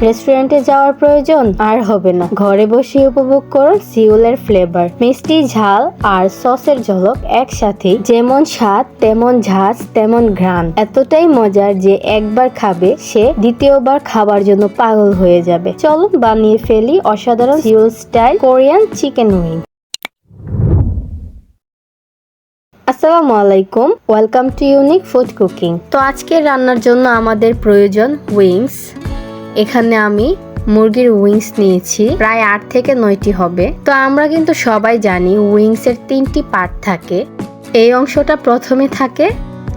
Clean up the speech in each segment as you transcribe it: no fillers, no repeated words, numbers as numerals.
রেস্টুরেন্টে যাওয়ার প্রয়োজন আর হবে না। ঘরে বসে উপভোগ করুন সিউলের ফ্লেভার। মিষ্টি, ঝাল আর সসের ঝলক একসাথে, যেমন স্বাদ তেমন ঝাঁজ তেমন ঘ্রাণ। এতটাই মজার যে একবার খাবে সে দ্বিতীয়বার খাবার জন্য পাগল হয়ে যাবে। চলুন বানিয়ে ফেলি অসাধারণ Seoul style Korean chicken wing. আসসালামু আলাইকুম, welcome to unique food cooking. তো আজকের রান্নার জন্য আমাদের প্রয়োজন উইংস। এখানে আমি মুরগির উইংস নিয়েছি, প্রায় 8 থেকে 9টি হবে। তো আমরা কিন্তু সবাই জানি উইংসের 3টি পার্ট থাকে। এই অংশটা প্রথমে থাকে,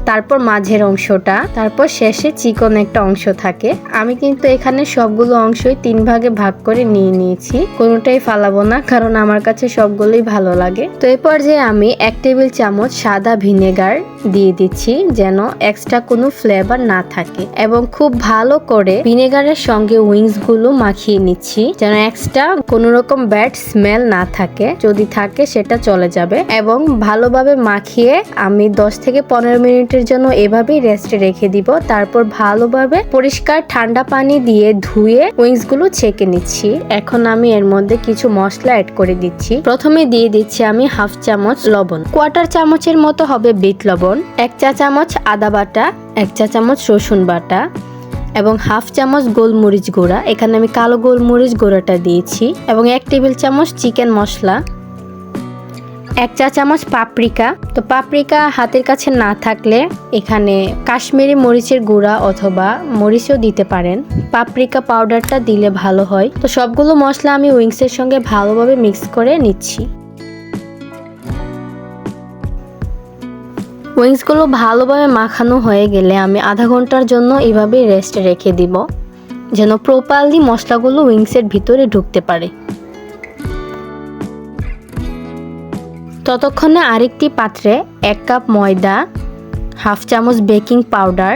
তারপর মাঝের অংশটা, তারপর শেষে চিকন একটা অংশ থাকে। আমি কিন্তু এখানে সবগুলো অংশই 3 ভাগে ভাগ করে নিয়ে নিয়েছি, কোনোটাই ফালাবো না, কারণ আমার কাছে সবগুলোই ভালো লাগে। তো এই পর্যায়ে আমি 1 টেবিল চামচ সাদা ভিনেগার দিয়ে দিচ্ছি, যেন এক্সট্রা কোনো ফ্লেভার না থাকে, এবং খুব ভালো করে ভিনেগারের সঙ্গে উইংস গুলো মাখিয়ে নিচ্ছি, যেন এক্সট্রা কোনো রকম ব্যাড স্মেল না থাকে। যদি থাকে সেটা চলে যাবে। এবং ভালোভাবে মাখিয়ে আমি 10 থেকে 15 মিনিটের জন্য এভাবেই রেস্টে রেখে দিব। তারপর ভালোভাবে পরিষ্কার ঠান্ডা পানি দিয়ে ধুয়ে উইংস গুলো ছেঁকে নিচ্ছি। এখন আমি এর মধ্যে কিছু মশলা অ্যাড করে দিচ্ছি। প্রথমে দিয়ে দিচ্ছি আমি 1/2 চামচ লবণ, 1/4 চামচের মতো হবে বিট লবণ, 1 চা চামচ আদা বাটা, 1 চা চামচ রসুন বাটা এবং 1/2 চামচ গোলমরিচ গুঁড়া। এখানে আমি কালো গোলমরিচ গুঁড়াটা দিয়েছি। এবং 1 টেবিল চামচ চিকেন মশলা, 1 চা চামচ পাপরিকা। তো পাপরিকা হাতের কাছে না থাকলে এখানে কাশ্মীরি মরিচের গুঁড়া অথবা মরিচও দিতে পারেন। পাপরিকা পাউডারটা দিলে ভালো হয়। তো সবগুলো মশলা আমি উইংসের সঙ্গে ভালোভাবে মিক্স করে নিচ্ছি। উইংসগুলো ভালোভাবে মাখানো হয়ে গেলে আমি আধা ঘন্টার জন্য এভাবে রেস্টে রেখে দিব, যেন প্রপারলি মশলাগুলো উইংসের ভিতরে ঢুকতে পারে। ততক্ষণে আরেকটি পাত্রে 1 কাপ ময়দা, 1/2 চামচ বেকিং পাউডার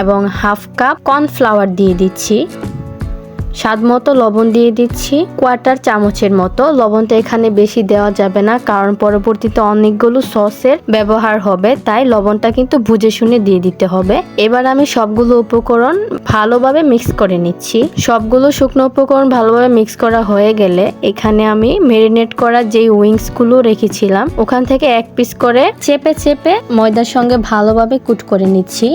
এবং 1/2 কাপ কর্নফ্লাওয়ার দিয়ে দিচ্ছি। স্বাদ মতো লবণ দিয়ে দিচ্ছি, 1/4 চামচের মতো। লবণটা এখানে বেশি দেওয়া যাবে না, কারণ পরবর্তীতে অনেকগুলো সসের ব্যবহার হবে, তাই লবণটা কিন্তু বুঝে শুনে দিয়ে দিতে হবে। এবার আমি সবগুলো উপকরণ ভালোভাবে মিক্স করে নিচ্ছি। সবগুলো শুকনো উপকরণ ভালোভাবে মিক্স করা হয়ে গেলে এখানে আমি ম্যারিনেট করা যেই উইংস গুলো রেখেছিলাম ওখান থেকে 1 পিস করে চেপে চেপে ময়দার সঙ্গে ভালোভাবে কুট করে নিচ্ছি।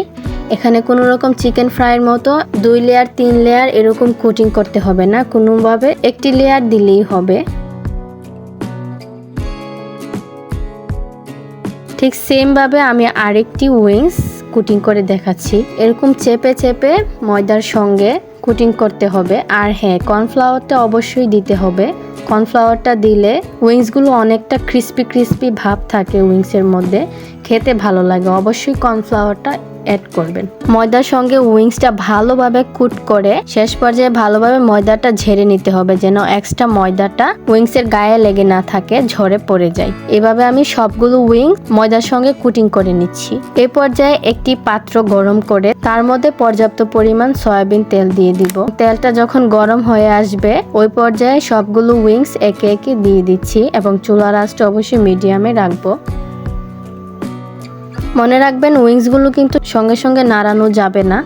এখানে কোনো রকম চিকেন ফ্রাইয়ের মতো 2 লেয়ার 3 লেয়ার এরকম কোটিং করতে হবে না, কোনোভাবে একটি লেয়ার দিলেই হবে। ঠিক সেম ভাবে আমি আরেকটি উইংস কুটিং করে দেখাচ্ছি। এরকম চেপে চেপে ময়দার সঙ্গে কুটিং করতে হবে। আর হ্যাঁ, কর্নফ্লাওয়ারটা অবশ্যই দিতে হবে। কর্নফ্লাওয়ারটা দিলে উইংসগুলো অনেকটা ক্রিস্পি ক্রিস্পি ভাব থাকে উইংসের মধ্যে, খেতে ভালো লাগে। অবশ্যই কর্নফ্লাওয়ারটা অ্যাড করবেন। ময়দার সঙ্গে উইংসটা ভালোভাবে কুট করে শেষ পর্যায়ে ভালোভাবে ময়দাটা ঝেড়ে নিতে হবে, যেন এক্সট্রা ময়দাটা উইংসের গায়ে লেগে না থাকে, ঝরে পড়ে যায়। এভাবে আমি সবগুলো উইংস ময়দার সঙ্গে কুটিং করে নিচ্ছি। এই পর্যায়ে একটি পাত্র গরম করে তার মধ্যে পর্যাপ্ত পরিমাণ সয়াবিন তেল দিয়ে দিব। তেলটা যখন গরম হয়ে আসবে ওই পর্যায়ে সবগুলো উইংস একে একে দিয়ে দিচ্ছি এবং চুলার আঁচটা অবশ্যই মিডিয়ামে রাখবো। মনে রাখবেন উইংসগুলো কিন্তু সঙ্গে সঙ্গে নাড়ানো যাবে না।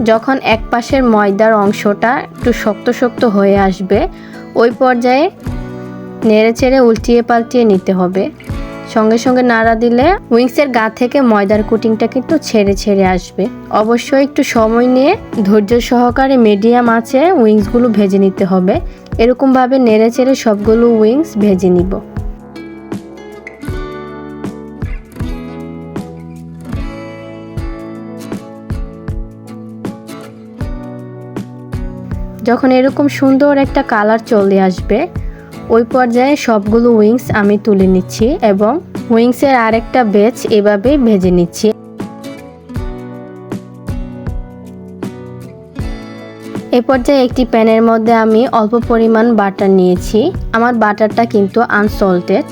যখন এক পাশের ময়দার অংশটা একটু শক্ত শক্ত হয়ে আসবে ওই পর্যায়ে নেড়ে চেড়ে উল্টিয়ে পাল্টিয়ে নিতে হবে। সঙ্গে সঙ্গে নাড়া দিলে উইংসের গা থেকে ময়দার কোটিংটা কিন্তু ছেড়ে ছেড়ে আসবে। অবশ্যই একটু সময় নিয়ে ধৈর্য সহকারে মিডিয়াম আঁচে উইংসগুলো ভেজে নিতে হবে। এরকমভাবে নেড়ে চেড়ে সবগুলো উইংস ভেজে নিব। যখন এরকম সুন্দর একটা কালার চলে আসবে ওই পর্যায়ে সবগুলো উইংস আমি তুলে নিচ্ছি এবং উইংসের আরেকটা ব্যাচ এভাবে ভেজে নিচ্ছি। এই পর্যায়ে একটি প্যানের মধ্যে আমি অল্প পরিমাণ বাটার নিয়েছি। আমার বাটারটা কিন্তু আনসল্টেড।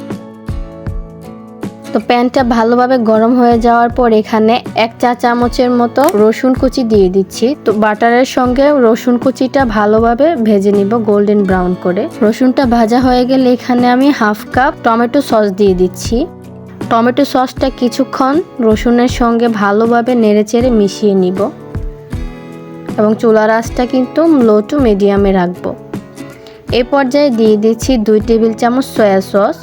তো প্যানটা ভালোভাবে গরম হয়ে যাওয়ার পর এখানে 1 চা চামচের মতো রসুন কুচি দিয়ে দিচ্ছি। তো বাটারের সঙ্গে রসুন কুচিটা ভালোভাবে ভেজে নিব গোল্ডেন ব্রাউন করে। রসুনটা ভাজা হয়ে গেলে এখানে আমি 1/2 কাপ টমেটো সস দিয়ে দিচ্ছি। টমেটো সসটা কিছুক্ষণ রসুনের সঙ্গে ভালোভাবে নেড়েচেড়ে মিশিয়ে নিব। এবং চুলার আঁচটা কিন্তু লো টু মিডিয়ামে রাখবো। এই পর্যায়ে দিয়ে দিচ্ছি 2 টেবিল চামচ সয়া সস,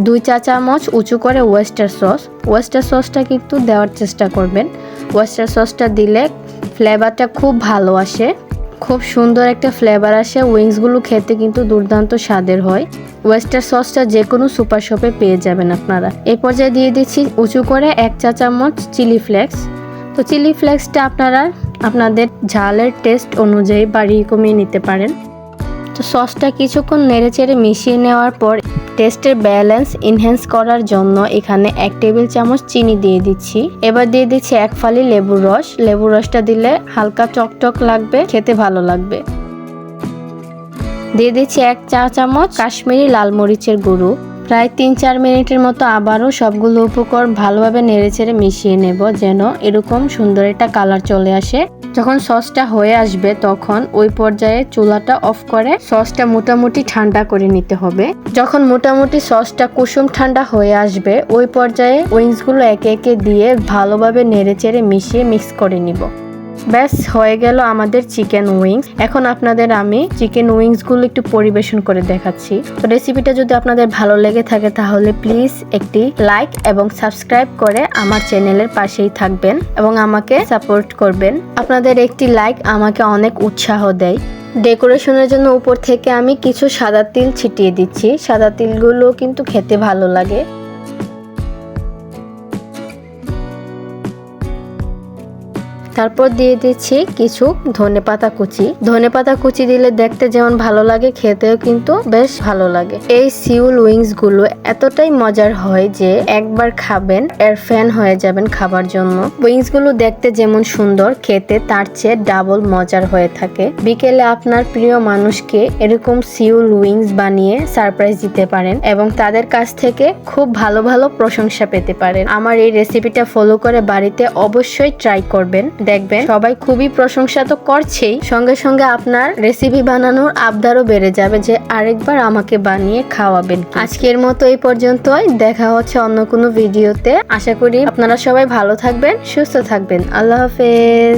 2 চা চামচ উঁচু করে ওয়েস্টার সস। ওয়েস্টার সসটা কিন্তু দেওয়ার চেষ্টা করবেন। ওয়েস্টার সসটা দিলে ফ্লেভারটা খুব ভালো আসে, খুব সুন্দর একটা ফ্লেভার আসে। উইংসগুলো খেতে কিন্তু দুর্দান্ত স্বাদের হয়। ওয়েস্টার সসটা যে কোনো সুপার শপে পেয়ে যাবেন আপনারা। এই পর্যায়ে দিয়ে দিচ্ছি উঁচু করে 1 চা চামচ চিলি ফ্লেক্স। তো চিলি ফ্লেক্সটা আপনারা আপনাদের ঝালের টেস্ট অনুযায়ী বাড়িয়ে কমিয়ে নিতে পারেন। তো সসটা কিছুক্ষণ নেড়েচেড়ে মিশিয়ে নেওয়ার পর টেস্টের ব্যালেন্স এনহ্যান্স করার জন্য এখানে 1 টেবিল চামচ চিনি দিয়ে দিচ্ছি। এবার দিয়ে দিচ্ছি 1 ফালি লেবুর রস। লেবুর রসটা দিলে হালকা টকটক লাগবে, খেতে ভালো লাগবে। দিয়ে দিচ্ছি 1 চা চামচ কাশ্মীরি লাল মরিচের গুঁড়ো। প্রায় 3-4 মিনিটের মতো আবারও সবগুলো উপকরণ ভালোভাবে নেড়েচেড়ে মিশিয়ে নেব, যেন এরকম সুন্দর একটা কালার চলে আসে। যখন সসটা হয়ে আসবে তখন ওই পর্যায়ে চুলাটা অফ করে সসটা মোটামুটি ঠান্ডা করে নিতে হবে। যখন মোটামুটি সসটা কুসুম ঠান্ডা হয়ে আসবে ওই পর্যায়ে উইংসগুলো একে একে দিয়ে ভালোভাবে নেড়েচেড়ে মিশিয়ে মিক্স করে নিব। ব্যাস হয়ে গেল আমাদের চিকেন উইংস। এখন আপনাদের আমি চিকেন উইংসগুলো একটু পরিবেশন করে দেখাচ্ছি। তো রেসিপিটা যদি আপনাদের ভালো লেগে থাকে তাহলে প্লিজ একটি লাইক এবং সাবস্ক্রাইব করে আমার চ্যানেলের পাশেই থাকবেন এবং আমাকে সাপোর্ট করবেন। আপনাদের একটি লাইক আমাকে অনেক উৎসাহ দেয়। ডেকোরেশনের জন্য উপর থেকে আমি কিছু সাদা তিল ছিটিয়ে দিচ্ছি। সাদা তিলগুলো কিন্তু খেতে ভালো লাগে। তারপর দিয়ে দিচ্ছি কিছু ধনেপাতা কুচি। ধনেপাতা কুচি দিলে দেখতে যেমন ভালো লাগে, খেতেও কিন্তু বেশ ভালো লাগে। এই সিউল উইংস গুলো এতটাই মজার হয় যে একবার খাবেন এর ফ্যান হয়ে যাবেন খাবার জন্য। উইংস গুলো দেখতে যেমন সুন্দর, খেতে তার চেয়ে ডাবল মজার হয়ে থাকে। বিকেলে আপনার প্রিয় মানুষকে এরকম সিউল উইংস বানিয়ে সারপ্রাইজ দিতে পারেন এবং তাদের কাছ থেকে খুব ভালো ভালো প্রশংসা পেতে পারেন। আমার এই রেসিপিটা ফলো করে বাড়িতে অবশ্যই ট্রাই করবেন, দেখবেন সবাই খুবই প্রশংসা তো করছেই, সঙ্গে সঙ্গে আপনার রেসিপি বানানোর আবদারও বেড়ে যাবে যে আরেকবার আমাকে বানিয়ে খাওয়াবেন। আজকের মতো এই পর্যন্তই, দেখা হচ্ছে অন্য কোনো ভিডিওতে। আশা করি আপনারা সবাই ভালো থাকবেন, সুস্থ থাকবেন। আল্লাহ হাফেজ।